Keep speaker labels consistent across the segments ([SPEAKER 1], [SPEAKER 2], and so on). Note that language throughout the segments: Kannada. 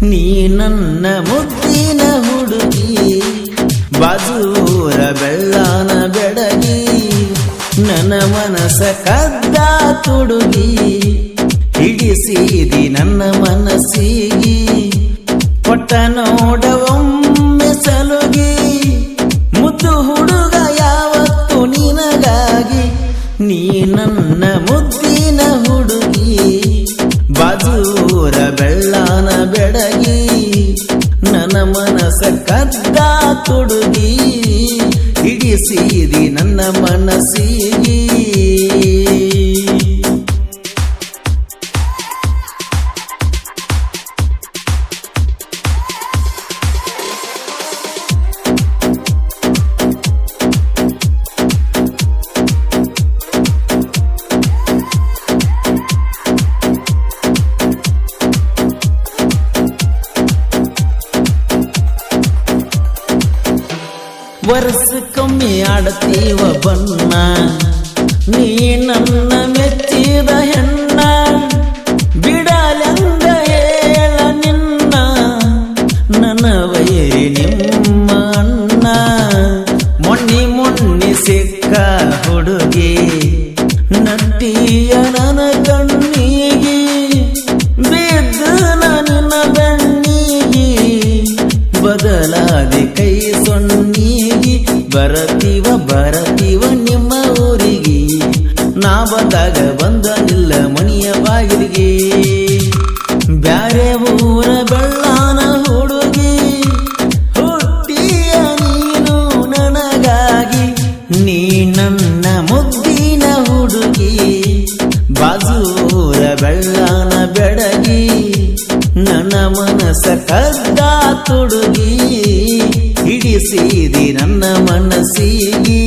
[SPEAKER 1] ನೀ ನನ್ನ ಮುದ್ದಿನ ಹುಡುಗಿ ಬಾಜೂರ ಬೆಳ್ಳಾನ ಬೆಡಗಿ ನನ್ನ ಮನಸ ಕದ್ದ ತುಡುಗಿ ಹಿಡಿಸಿದಿ ನನ್ನ ಮನಸ್ಸಿಗಿ ಕೊಟ್ಟ ನೋಡವೊಮ್ಮೆ ಸಲುಗಿ ಮುದ್ದು ಹುಡುಗ ಯಾವತ್ತು ನಿನಗಾಗಿ ನೀ ನನ್ನ ಮುದ್ದಿನ ಹುಡುಗಿ ಬಾಜೂರ ಬೆಳ್ಳಾನ ಬೆಡಗಿ ನನ್ನ ಮನಸ ಕದ್ದ ತುಡುಗಿ ಹಿಡಿಸಿದಿ ನನ್ನ ಮನಸ್ಸಿಗಿ ವರ್ಷಕ್ಕೊಮ್ಮೆ ಆಡತೀವ ಬಣ್ಣ ನೀ ನನ್ನ ಮೆಚ್ಚಿದ ಹೆಣ್ಣ ಬಿಡಲಂಗ ಹೇಳ ನಿನ್ನ ನನ್ನ ವೈರಿ ನಿಮ್ಮ ಅಣ್ಣ ಮೊನ್ನೆ ಸಿಕ್ಕ ಹುಡುಗಿ ನಟ್ಟಿಯ ನನ್ನ ಕಣ್ಣಿಗೆ ಬಿದ್ದು ನನ್ನ ಬೆಣ್ಣಿಗೆ ಬದಲಾದಿ ಕೈ ಸೊನ್ನಿಗೆ ಬರತೀವ ನಿಮ್ಮ ಊರಿಗೆ ನಾ ಬಂದಾಗ ಬಂದನಿಲ್ಲ ಮಣಿಯ ಬಾಗಿಲಿಗೆ ಬ್ಯಾರೆ ಊರ ಬೆಳ್ಳಾನ ಹುಡುಗಿ ಹುಟ್ಟಿಯ ನೀನು ನನಗಾಗಿ ನೀ ನನ್ನ ಮುದ್ದಿನ ಹುಡುಗಿ ಬಾಜೂರ ಬೆಳ್ಳಾನ ಬೆಡಗಿ ನನ್ನ ಮನಸ ಕದ್ದ ತುಡುಗಿ ಹಿಡಿಸಿದಿ ನನ್ನ ಮನಸ್ಸಿಗಿ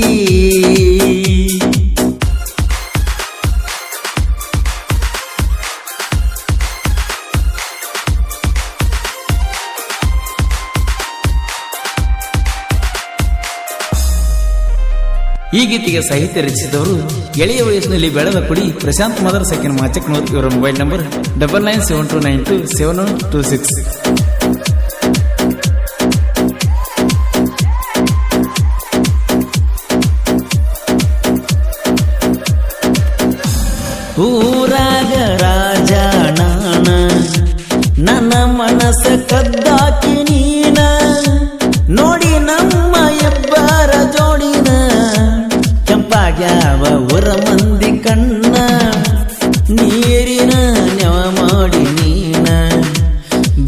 [SPEAKER 1] ಈ ಗೀತೆಗೆ ಸಾಹಿತ್ಯ ರಚಿಸಿದವರು ಎಳೆಯ ವಯಸ್ಸಿನಲ್ಲಿ ಬೆಳೆದ ಕುಡಿ ಪ್ರಶಾಂತ್ ಮದರ್ ಸೆಕೆಂಡ್ ಮಾಚಕ್ನೂರ್. ಇವರ ಮೊಬೈಲ್ ನಂಬರ್ 9972927126. ಊರಾಗ ರಾಜ ನಾನ ನನ್ನ ಮನಸ ಕದ್ದಾಕಿ ನೀನ ನೋಡಿ ನಮ್ಮ ಇಬ್ಬರ ಜೋಡಿನ ಕೆಂಪಾಗ್ಯಾವ ಊರ ಮಂದಿ ಕಣ್ಣ ನೀರಿನ ನೆವ ಮಾಡಿ ನೀನ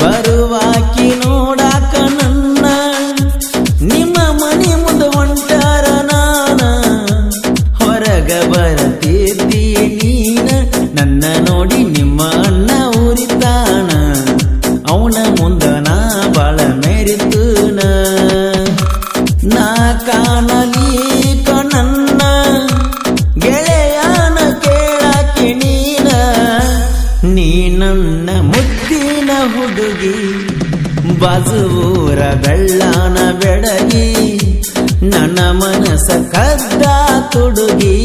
[SPEAKER 1] ಬರುವಾಕಿ ನೋಡಾಕ ನನ್ನ ನಿಮ್ಮ ಮನೆ ಮುಂದೆ ಹೊಂಟಾರ ನಾನ ಹೊರಗ ಬರತಿದ್ದಿ ನೀನ ನನ್ನ ನೋಡಿ ನಿಮ್ಮ ಅಣ್ಣ ಉರಿತಾನ ಅವನ ಮುಂದ ನಾ ಬಾಳ ಮೆರಿತುನ ನಾ ಕಾಣಲೀಕ ನನ್ನ ಗೆಳೆಯನ ಕೇಳಾಕಿ ನೀನ ನೀ ನನ್ನ ಮುದ್ದಿನ ಹುಡುಗಿ ಬಾಜೂರ ಬೆಳ್ಳಾನ ಬೆಡಗಿ ನನ್ನ ಮನಸ ಕದ್ದ ತುಡುಗಿ